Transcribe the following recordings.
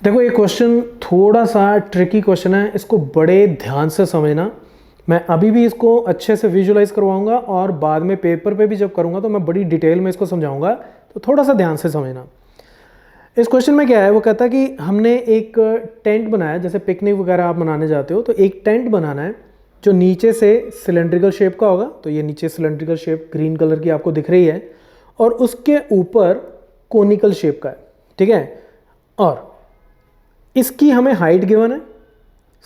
देखो ये क्वेश्चन थोड़ा सा ट्रिकी क्वेश्चन है, इसको बड़े ध्यान से समझना। मैं अभी भी इसको अच्छे से विजुलाइज करवाऊंगा और बाद में पेपर पे भी जब करूंगा तो मैं बड़ी डिटेल में इसको समझाऊंगा, तो थोड़ा सा ध्यान से समझना। इस क्वेश्चन में क्या है, वो कहता है कि हमने एक टेंट बनाया, जैसे पिकनिक वगैरह आप मनाने जाते हो तो एक टेंट बनाना है जो नीचे से सिलेंड्रिकल शेप का होगा। तो ये नीचे सिलेंड्रिकल शेप ग्रीन कलर की आपको दिख रही है, और उसके ऊपर कोनिकल शेप का है, ठीक है। और इसकी हमें हाइट गिवन है,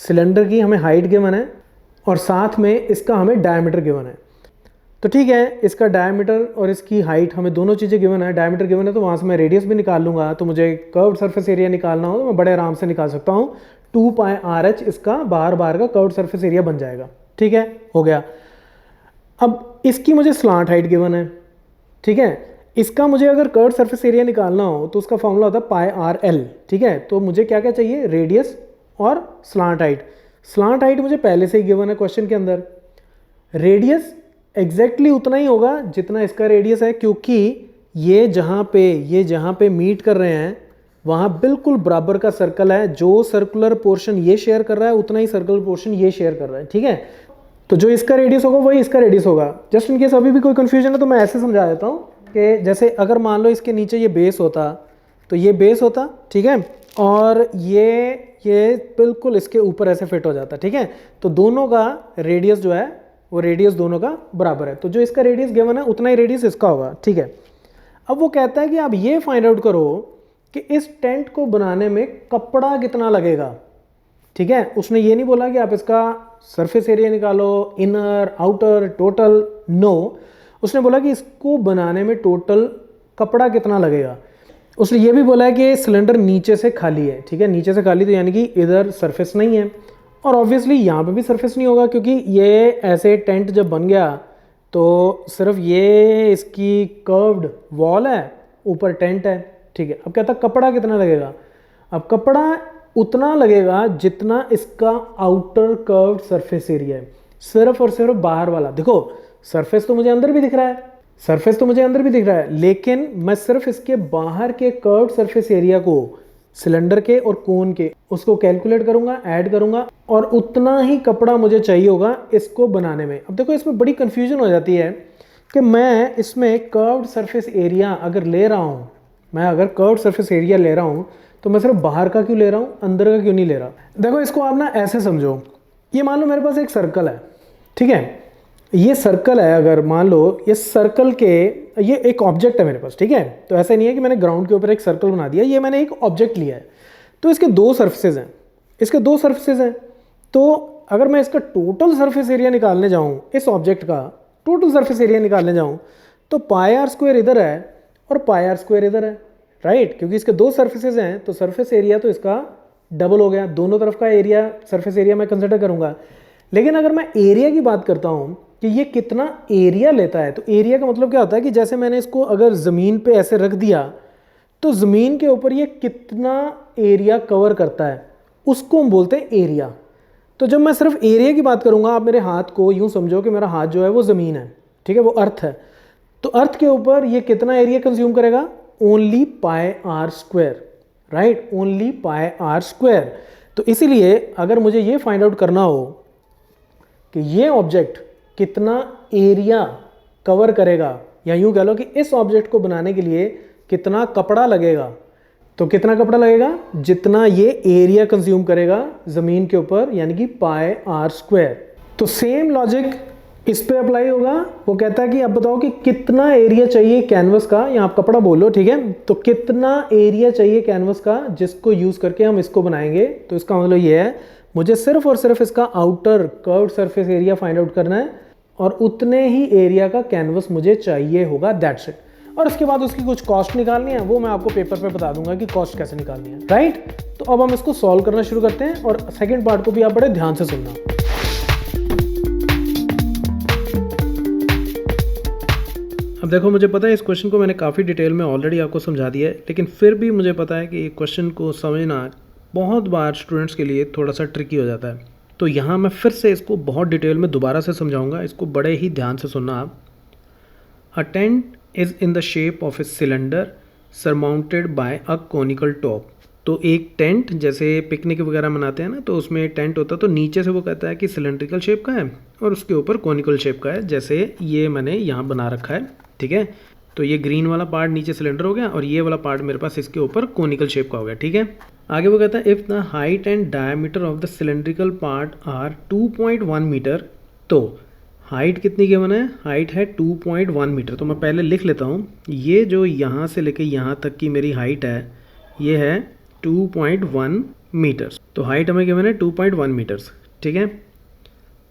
सिलेंडर की हमें हाइट गिवन है, और साथ में इसका हमें डायमीटर गिवन है। तो ठीक है, इसका डायमीटर और इसकी हाइट हमें दोनों चीज़ें गिवन है। डायमीटर गिवन है तो वहाँ से मैं रेडियस भी निकाल लूँगा, तो मुझे कर्व्ड सरफेस एरिया निकालना हो तो मैं बड़े आराम से निकाल सकता हूँ। 2πRh इसका बाहर का कर्व्ड सरफेस एरिया बन जाएगा, ठीक है, हो गया। अब इसकी मुझे स्लांट हाइट गिवन है, ठीक है। इसका मुझे अगर कर्व्ड सरफेस एरिया निकालना हो तो उसका फॉर्मूला होता है πRL, ठीक है। तो मुझे क्या क्या चाहिए, रेडियस और स्लांट हाइट। स्लांट हाइट मुझे पहले से ही गिवन है क्वेश्चन के अंदर। रेडियस एग्जैक्टली उतना ही होगा जितना इसका रेडियस है, क्योंकि ये जहाँ पे मीट कर रहे हैं वहाँ बिल्कुल बराबर का सर्कल है। जो सर्कुलर पोर्शन ये शेयर कर रहा है उतना ही सर्कुलर पोर्शन ये शेयर कर रहा है, ठीक है। तो जो इसका रेडियस होगा वही इसका रेडियस होगा। जस्ट इन केस अभी भी कोई कंफ्यूजन है तो मैं ऐसे समझा देता हूँ कि जैसे अगर मान लो इसके नीचे ये बेस होता तो ये बेस होता, ठीक है, और ये बिल्कुल इसके ऊपर ऐसे फिट हो जाता, ठीक है। तो दोनों का रेडियस जो है वो रेडियस दोनों का बराबर है, तो जो इसका रेडियस गिवन है उतना ही रेडियस इसका होगा, ठीक है। अब वो कहता है कि आप ये फाइंड आउट करो कि इस टेंट को बनाने में कपड़ा कितना लगेगा, ठीक है। उसने ये नहीं बोला कि आप इसका सरफेस एरिया निकालो, इनर आउटर टोटल, नो। उसने बोला कि इसको बनाने में टोटल कपड़ा कितना लगेगा। उसने ये भी बोला है कि सिलेंडर नीचे से खाली है, ठीक है, नीचे से खाली, तो यानी कि इधर सरफेस नहीं है, और ऑब्वियसली यहाँ पे भी सरफेस नहीं होगा, क्योंकि ये ऐसे टेंट जब बन गया तो सिर्फ ये इसकी कर्व्ड वॉल है, ऊपर टेंट है, ठीक है। अब कहता कपड़ा कितना लगेगा। अब कपड़ा उतना लगेगा जितना इसका आउटर कर्व्ड सरफेस एरिया है, सिर्फ और सिर्फ बाहर वाला। देखो सरफेस तो मुझे अंदर भी दिख रहा है, लेकिन मैं सिर्फ इसके बाहर के कर्व्ड सरफेस एरिया को सिलेंडर के और कोन के उसको कैलकुलेट करूंगा, ऐड करूंगा, और उतना ही कपड़ा मुझे चाहिए होगा इसको बनाने में। अब देखो इसमें बड़ी कंफ्यूजन हो जाती है कि मैं इसमें कर्व्ड सरफेस एरिया अगर ले रहा हूं, तो मैं सिर्फ बाहर का क्यों ले रहा हूं, अंदर का क्यों नहीं ले रहा। देखो इसको आप ना ऐसे समझो, ये मान लो मेरे पास एक सर्कल है, ठीक है। ये सर्कल है, अगर मान लो ये सर्कल के, ये एक ऑब्जेक्ट है मेरे पास, ठीक है। तो ऐसा नहीं है कि मैंने ग्राउंड के ऊपर एक सर्कल बना दिया, ये मैंने एक ऑब्जेक्ट लिया है। तो इसके दो सरफेसेज हैं, तो अगर मैं इसका टोटल सरफेस एरिया निकालने जाऊं, इस ऑब्जेक्ट का टोटल सरफेस एरिया निकालने जाऊं, तो πr² इधर है और πr² इधर है, राइट। क्योंकि इसके दो सरफेसेज हैं तो सरफेस एरिया तो इसका डबल हो गया, दोनों तरफ का एरिया, सरफेस एरिया मैं कंसिडर करूंगा। लेकिन अगर मैं एरिया की बात करता हूं कि ये कितना एरिया लेता है, तो एरिया का मतलब क्या होता है कि जैसे मैंने इसको अगर ज़मीन पे ऐसे रख दिया तो ज़मीन के ऊपर ये कितना एरिया कवर करता है, उसको हम बोलते हैं एरिया। तो जब मैं सिर्फ एरिया की बात करूंगा, आप मेरे हाथ को यूं समझो कि मेरा हाथ जो है वो ज़मीन है, ठीक है, वो अर्थ है। तो अर्थ के ऊपर ये कितना एरिया कंज्यूम करेगा, only πr², right, only πr²। तो इसीलिए अगर मुझे ये फाइंड आउट करना हो कि ये ऑब्जेक्ट कितना एरिया कवर करेगा, या यूं कह लो कि इस ऑब्जेक्ट को बनाने के लिए कितना कपड़ा लगेगा, तो कितना कपड़ा लगेगा, जितना ये एरिया कंज्यूम करेगा ज़मीन के ऊपर, यानी कि πr²। तो सेम लॉजिक इस पे अप्लाई होगा। वो कहता है कि अब बताओ कि कितना एरिया चाहिए कैनवस का, या आप कपड़ा बोलो, ठीक है। तो कितना एरिया चाहिए कैनवस का जिसको यूज़ करके हम इसको बनाएंगे। तो इसका मतलब ये है मुझे सिर्फ और सिर्फ इसका outer curved surface area find out करना है, और उतने ही एरिया का कैनवस मुझे चाहिए होगा, दैट्स इट। और उसके बाद उसकी कुछ कॉस्ट निकालनी है, वो मैं आपको पेपर पे बता दूंगा कि कॉस्ट कैसे निकालनी है, राइट। तो अब हम इसको सॉल्व करना शुरू करते हैं, और सेकंड पार्ट को भी आप बड़े ध्यान से सुनना। अब देखो मुझे पता है इस क्वेश्चन को मैंने काफ़ी डिटेल में ऑलरेडी आपको समझा दिया है, लेकिन फिर भी मुझे पता है कि क्वेश्चन को समझना बहुत बार स्टूडेंट्स के लिए थोड़ा सा ट्रिकी हो जाता है। तो यहाँ मैं फिर से इसको बहुत डिटेल में दोबारा से समझाऊंगा, इसको बड़े ही ध्यान से सुनना आप। A tent is in the shape of a cylinder surmounted by a conical top. तो एक टेंट जैसे पिकनिक वगैरह मनाते हैं ना, तो उसमें टेंट होता है, तो नीचे से वो कहता है कि सिलेंड्रिकल शेप का है और उसके ऊपर कॉनिकल शेप का है, जैसे ये मैंने यहाँ बना रखा है, ठीक है। तो ये ग्रीन वाला पार्ट नीचे सिलेंडर हो गया और ये वाला पार्ट मेरे पास इसके ऊपर कॉनिकल शेप का हो गया, ठीक है। आगे वो कहता है if the height and diameter of the cylindrical part are 2.1 metre, तो हाइट कितनी गिवन है, हाइट है 2.1 मीटर। तो मैं पहले लिख लेता हूँ, ये जो यहाँ से लेके यहाँ तक की मेरी हाइट है ये है 2.1 मीटर्स। तो हाइट हमें गिवन है 2.1 मीटर्स, ठीक है।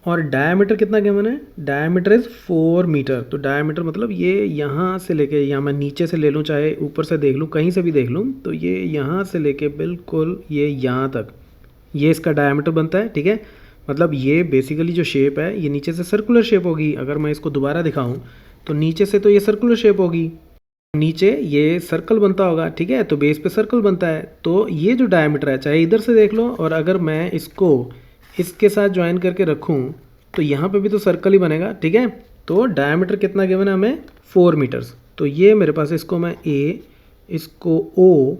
और डायमीटर कितना गिवन है, डायमीटर इज़ 4 मीटर। तो डायमीटर मतलब ये यहाँ से लेके, यहाँ मैं नीचे से ले लूँ चाहे ऊपर से देख लूँ, कहीं से भी देख लूँ, तो ये यहाँ से लेके बिल्कुल ये यहाँ तक, ये इसका डायमीटर बनता है, ठीक है। मतलब ये बेसिकली जो शेप है ये नीचे से सर्कुलर शेप होगी। अगर मैं इसको दोबारा दिखाऊँ तो नीचे से तो ये सर्कुलर शेप होगी, नीचे ये सर्कल बनता होगा, ठीक है। तो बेस पे सर्कल बनता है, तो ये जो डायमीटर है चाहे इधर से देख लो, और अगर मैं इसको इसके साथ ज्वाइन करके रखूं तो यहाँ पे भी तो सर्कल ही बनेगा, ठीक है। तो डायमीटर कितना गिवन है हमें, 4 मीटर्स। तो ये मेरे पास, इसको मैं ए, इसको ओ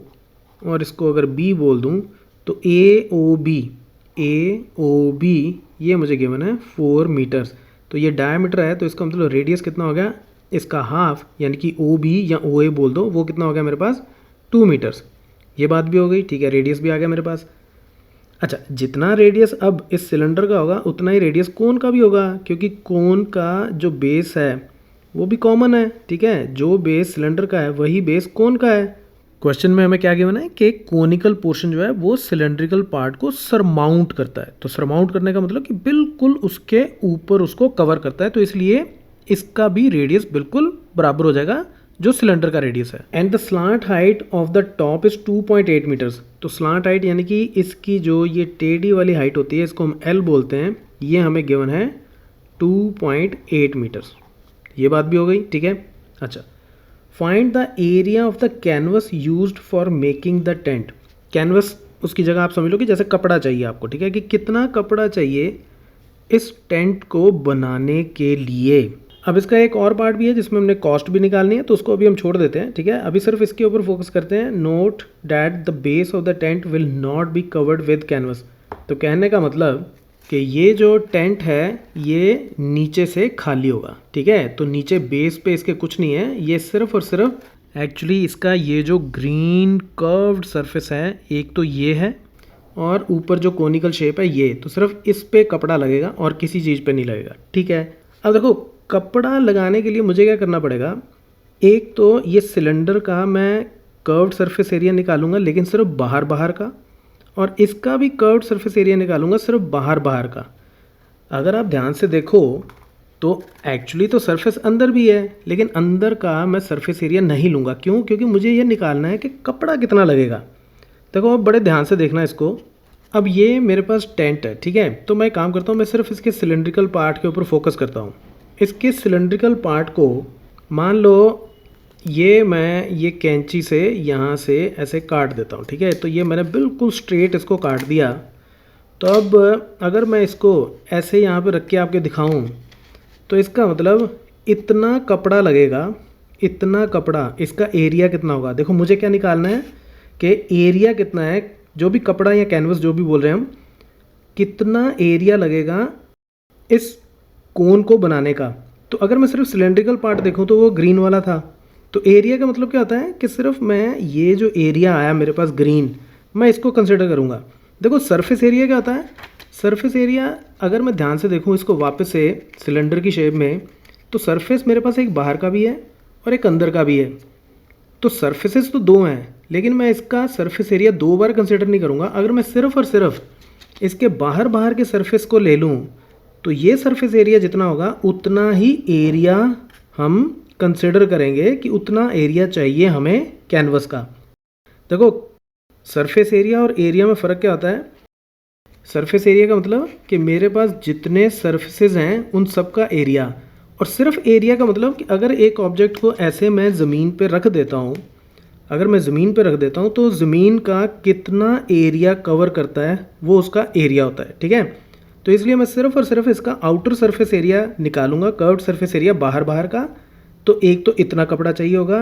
और इसको अगर बी बोल दूँ तो ए ओ बी, ये मुझे गिवन है 4 मीटर्स। तो ये डायमीटर है, तो इसका मतलब रेडियस कितना हो गया, इसका हाफ, यानी कि ओ बी या ओ ए बोल दो, वो कितना हो गया मेरे पास 2 मीटर्स। ये बात भी हो गई, ठीक है। रेडियस भी आ गया मेरे पास। अच्छा, जितना रेडियस अब इस सिलेंडर का होगा उतना ही रेडियस कोन का भी होगा, क्योंकि कोन का जो बेस है वो भी कॉमन है, ठीक है। जो बेस सिलेंडर का है वही बेस कोन का है। क्वेश्चन में हमें क्या गिवन है कि कोनिकल पोर्शन जो है वो सिलेंड्रिकल पार्ट को सरमाउंट करता है। तो सरमाउंट करने का मतलब कि बिल्कुल उसके ऊपर उसको कवर करता है, तो इसलिए इसका भी रेडियस बिल्कुल बराबर हो जाएगा जो सिलेंडर का रेडियस है। And the slant height of the top is 2.8 metres. तो स्लांट हाइट यानी कि इसकी जो ये टेढ़ी वाली हाइट होती है, इसको हम एल बोलते हैं, ये हमें गिवन है 2.8 मीटर्स। ये बात भी हो गई, ठीक है। अच्छा, find the area of the canvas used for making the tent. Canvas उसकी जगह आप समझ लो कि जैसे कपड़ा चाहिए आपको, ठीक है, कि कितना कपड़ा चाहिए इस टेंट को बनाने के लिए। अब इसका एक और पार्ट भी है जिसमें हमने कॉस्ट भी निकालनी है, तो उसको अभी हम छोड़ देते हैं, ठीक है। अभी सिर्फ इसके ऊपर फोकस करते हैं। Note that the base of the tent will not be covered with canvas. तो कहने का मतलब कि ये जो टेंट है ये नीचे से खाली होगा, ठीक है। तो नीचे बेस पे इसके कुछ नहीं है, ये सिर्फ और सिर्फ एक्चुअली इसका ये जो ग्रीन कर्व्ड सरफेस है, एक तो ये है और ऊपर जो कोनिकल शेप है ये, तो सिर्फ इस पे कपड़ा लगेगा और किसी चीज़ पे नहीं लगेगा, ठीक है। अब देखो, कपड़ा लगाने के लिए मुझे क्या करना पड़ेगा, एक तो ये सिलेंडर का मैं कर्व्ड सरफेस एरिया निकालूंगा लेकिन सिर्फ बाहर बाहर का, और इसका भी कर्व्ड सरफेस एरिया निकालूंगा सिर्फ बाहर बाहर का। अगर आप ध्यान से देखो तो एक्चुअली तो सरफेस अंदर भी है, लेकिन अंदर का मैं सरफेस एरिया नहीं लूँगा। क्यों? क्योंकि मुझे ये निकालना है कि कपड़ा कितना लगेगा। देखो, अब बड़े ध्यान से देखना इसको। अब ये मेरे पास टेंट है, ठीक है। तो मैं काम करता हूँ, मैं सिर्फ इसके सिलेंड्रिकल पार्ट के ऊपर फोकस करता हूँ। इसके सिलेंड्रिकल पार्ट को मान लो ये मैं ये कैंची से यहाँ से ऐसे काट देता हूँ, ठीक है। तो ये मैंने बिल्कुल स्ट्रेट इसको काट दिया। तो अब अगर मैं इसको ऐसे यहाँ पे रख के आपके दिखाऊँ तो इसका मतलब इतना कपड़ा लगेगा, इतना कपड़ा, इसका एरिया कितना होगा। देखो, मुझे क्या निकालना है कि एरिया कितना है, जो भी कपड़ा या कैनवस जो भी बोल रहे हैं हम, कितना एरिया लगेगा इस कोन को बनाने का। तो अगर मैं सिर्फ सिलेंड्रिकल पार्ट देखूं तो वो ग्रीन वाला था। तो एरिया का मतलब क्या होता है कि सिर्फ मैं ये जो एरिया आया मेरे पास ग्रीन, मैं इसको कंसिडर करूंगा। देखो, सरफेस एरिया क्या होता है, सरफेस एरिया अगर मैं ध्यान से देखूं इसको वापस से सिलेंडर की शेप में, तो सरफेस मेरे पास एक बाहर का भी है और एक अंदर का भी है। तो सरफेसेस तो दो हैं, लेकिन मैं इसका सरफेस एरिया दो बार कंसिडर नहीं करूँगा। अगर मैं सिर्फ और सिर्फ इसके बाहर बाहर के सरफेस को ले लूँ तो ये सरफेस एरिया जितना होगा उतना ही एरिया हम कंसिडर करेंगे कि उतना एरिया चाहिए हमें कैनवस का। देखो, सरफेस एरिया और एरिया में फ़र्क क्या होता है। सरफेस एरिया का मतलब कि मेरे पास जितने सरफेसेस हैं उन सब का एरिया, और सिर्फ एरिया का मतलब कि अगर एक ऑब्जेक्ट को ऐसे मैं ज़मीन पे रख देता हूँ, अगर मैं ज़मीन पे रख देता हूँ तो ज़मीन का कितना एरिया कवर करता है वो उसका एरिया होता है, ठीक है। तो इसलिए मैं सिर्फ और सिर्फ इसका आउटर सरफेस एरिया निकालूंगा, कर्व्ड सरफेस एरिया बाहर बाहर का। तो एक तो इतना कपड़ा चाहिए होगा,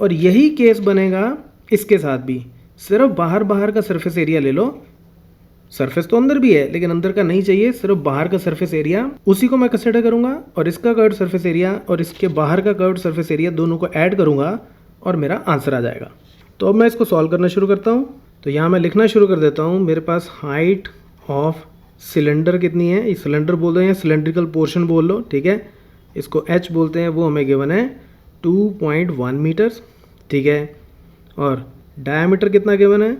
और यही केस बनेगा इसके साथ भी। सिर्फ बाहर बाहर का सरफेस एरिया ले लो, सरफेस तो अंदर भी है लेकिन अंदर का नहीं चाहिए, सिर्फ बाहर का सरफेस एरिया, उसी को मैं कंसिडर करूंगा और इसका कर्व्ड सरफेस एरिया और इसके बाहर का कर्व्ड सरफेस एरिया दोनों को ऐड करूंगा और मेरा आंसर आ जाएगा। तो अब मैं इसको सॉल्व करना शुरू करता हूँ। तो यहाँ मैं लिखना शुरू कर देता हूँ। मेरे पास हाइट ऑफ सिलेंडर कितनी है, ये सिलेंडर बोल रहे हैं, सिलेंड्रिकल पोर्शन बोल लो, ठीक है, इसको एच बोलते हैं, वो हमें गिवन है 2.1 मीटर्स, ठीक है। और डायमीटर कितना गिवन है,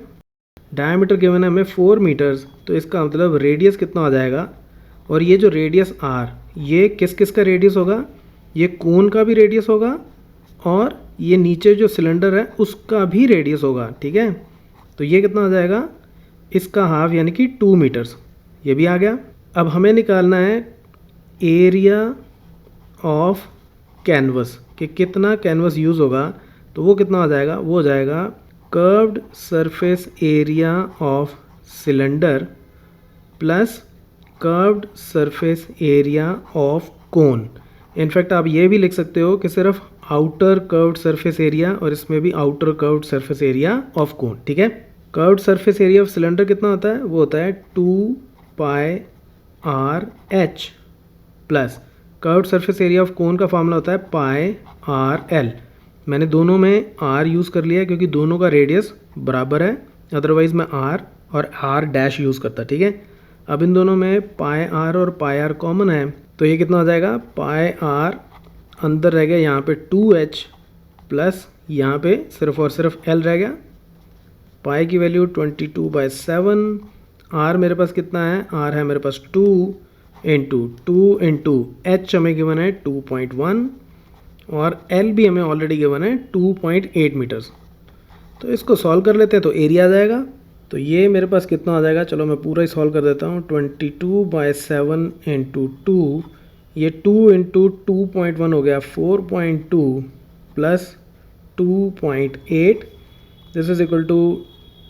डायमीटर गिवन है हमें 4 मीटर्स, तो इसका मतलब रेडियस कितना आ जाएगा, और ये जो रेडियस आर, ये किस किस का रेडियस होगा, ये कोन का भी रेडियस होगा और ये नीचे जो सिलेंडर है उसका भी रेडियस होगा, ठीक है। तो ये कितना आ जाएगा, इसका हाफ यानी कि 2 मीटर्स, ये भी आ गया। अब हमें निकालना है एरिया ऑफ कैनवस, कि कितना कैनवस यूज़ होगा, तो वो कितना आ जाएगा, वो हो जाएगा curved surface area of cylinder plus curved surface area of cone. In fact आप ये भी लिख सकते हो कि सिर्फ आउटर कर्व्ड सरफेस एरिया और इसमें भी outer curved surface area of cone, ठीक है। Curved surface area of cylinder कितना होता है, वो होता है 2πr/h plus curved surface area of cone का फार्मूला होता है πr/l। मैंने दोनों में r यूज़ कर लिया क्योंकि दोनों का रेडियस बराबर है, अदरवाइज़ मैं r और r डैश यूज़ करता, ठीक है। अब इन दोनों में πr और πr कॉमन है, तो ये कितना आ जाएगा, πr अंदर रह गया यहाँ पे 2h प्लस यहाँ पे सिर्फ और सिर्फ l रह गया, पाई की वैल्यू 22/7, r मेरे पास कितना है, r है मेरे पास 2 इंटू h हमें गिवन है 2.1 और l भी हमें ऑलरेडी गिवन है 2.8 मीटर्स। तो इसको सॉल्व कर लेते हैं तो एरिया आ जाएगा। तो ये मेरे पास कितना आ जाएगा, चलो मैं पूरा ही सॉल्व कर देता हूँ। 22/7 इंटू 2, ये 2 इंटू 2.1 हो गया 4.2 plus 2.8, this is equal to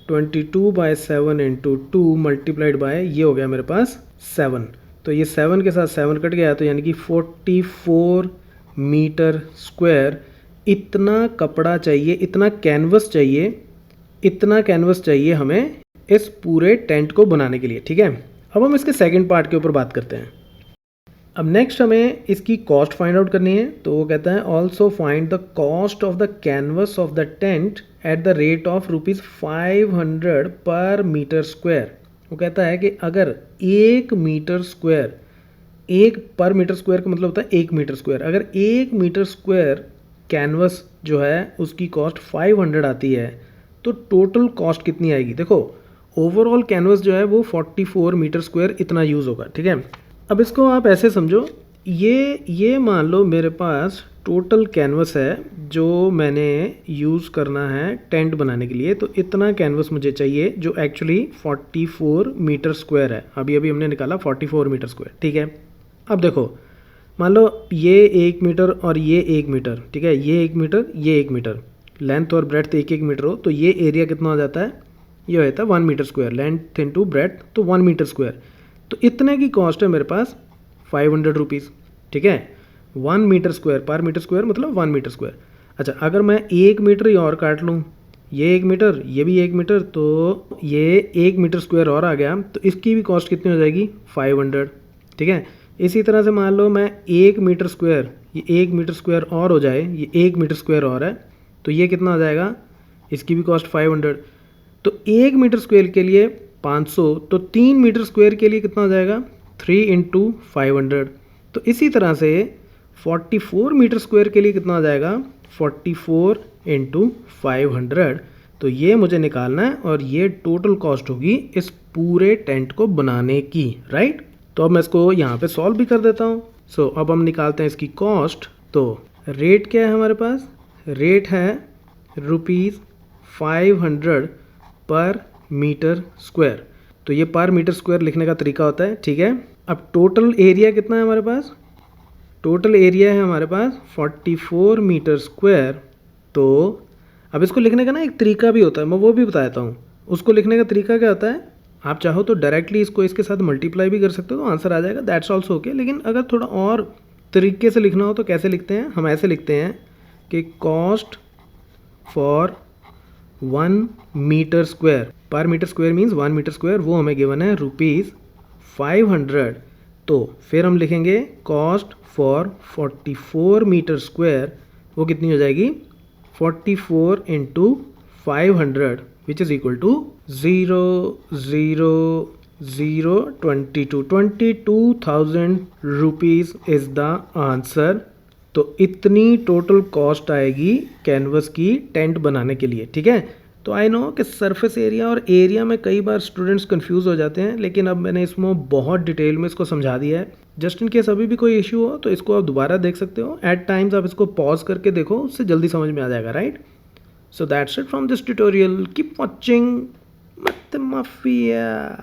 22/7 into 2 multiplied by, ये हो गया मेरे पास 7। तो ये 7 के साथ 7 कट गया, तो यानी कि 44 मीटर स्क्वायर इतना कपड़ा चाहिए, इतना कैनवस चाहिए हमें इस पूरे टेंट को बनाने के लिए, ठीक है। अब हम इसके सेकंड पार्ट के ऊपर बात करते हैं। अब नेक्स्ट हमें इसकी कॉस्ट फाइंड आउट करनी है। तो वो कहता है also find the cost of the canvas of the tent at the rate of ₹500 पर मीटर स्क्वायर। वो कहता है कि अगर 1 मीटर स्क्वायर, एक पर मीटर स्क्वायर का मतलब होता है 1 मीटर स्क्वायर, अगर 1 मीटर स्क्वायर कैनवस जो है उसकी कॉस्ट 500 आती है, तो टोटल कॉस्ट कितनी आएगी। देखो ओवरऑल कैनवस जो है वो 44 मीटर स्क्वायर इतना यूज़ होगा, ठीक है। अब इसको आप ऐसे समझो, ये मान लो मेरे पास टोटल कैनवस है जो मैंने यूज़ करना है टेंट बनाने के लिए, तो इतना कैनवस मुझे चाहिए जो एक्चुअली 44 मीटर स्क्वायर है। अभी हमने निकाला 44 मीटर स्क्वायर, ठीक है। अब देखो मान लो ये 1 मीटर और ये 1 मीटर, ठीक है, ये 1 मीटर, ये 1 मीटर, लेंथ और ब्रेड्थ 1-1 मीटर हो, तो ये एरिया कितना हो जाता है, ये होता है 1 metre square, length into breadth, तो 1 मीटर स्क्वायर। तो इतने की कॉस्ट है मेरे पास 500 रुपीज़, ठीक है। 1 metre square, per metre square मतलब 1 मीटर स्क्वायर। अच्छा, अगर मैं 1 मीटर ही और काट लूँ, ये 1 मीटर, ये भी 1 मीटर, तो ये 1 मीटर स्क्वायर और आ गया, तो इसकी भी कॉस्ट कितनी हो जाएगी 500, ठीक है। इसी तरह से मान लो मैं 1 मीटर स्क्वायर, ये 1 मीटर स्क्वायर और हो जाए, ये 1 मीटर स्क्वायर और है, तो ये कितना आ जाएगा, इसकी भी कॉस्ट 500। तो 1 मीटर स्क्वायर के लिए 500, तो 3 मीटर स्क्वायर के लिए कितना आ जाएगा 3 इंटू 500। तो इसी तरह से 44 मीटर स्क्वायर के लिए कितना आ जाएगा 44 इंटू 500। तो ये मुझे निकालना है और ये टोटल कॉस्ट होगी इस पूरे टेंट को बनाने की, राइट। तो अब मैं इसको यहाँ पे सॉल्व भी कर देता हूँ। सो अब हम निकालते हैं इसकी कॉस्ट। तो रेट क्या है हमारे पास, रेट है ₹500 पर मीटर स्क्वायर। तो ये पर मीटर स्क्वायर लिखने का तरीका होता है, ठीक है। अब टोटल एरिया कितना है हमारे पास, टोटल एरिया है हमारे पास 44 मीटर स्क्वायर। तो अब इसको लिखने का ना एक तरीका भी होता है, मैं वो भी बता देता हूँ। उसको लिखने का तरीका क्या होता है, आप चाहो तो डायरेक्टली इसको इसके साथ मल्टीप्लाई भी कर सकते हो, तो आंसर आ जाएगा, दैट्स ऑल्सो ओके। लेकिन अगर थोड़ा और तरीके से लिखना हो तो कैसे लिखते हैं, हम ऐसे लिखते हैं कि cost for 1 metre square, per metre square means 1 metre square, वो हमें गिवन है ₹500। तो फिर हम लिखेंगे कॉस्ट फॉर 44 मीटर स्क्वायर, वो कितनी हो जाएगी 44 into 500 which is equal to 22,000 rupees is the answer. तो इतनी टोटल कॉस्ट आएगी कैनवस की टेंट बनाने के लिए, ठीक है। तो आई नो कि सरफेस एरिया और एरिया में कई बार स्टूडेंट्स कंफ्यूज हो जाते हैं, लेकिन अब मैंने इसमें बहुत डिटेल में इसको समझा दिया है। जस्ट इन केस अभी भी कोई इश्यू हो तो इसको आप दोबारा देख सकते हो, एट टाइम्स आप इसको पॉज करके देखो, उससे जल्दी समझ में आ जाएगा, right. So that's it from this tutorial. Keep watching Mathemafia.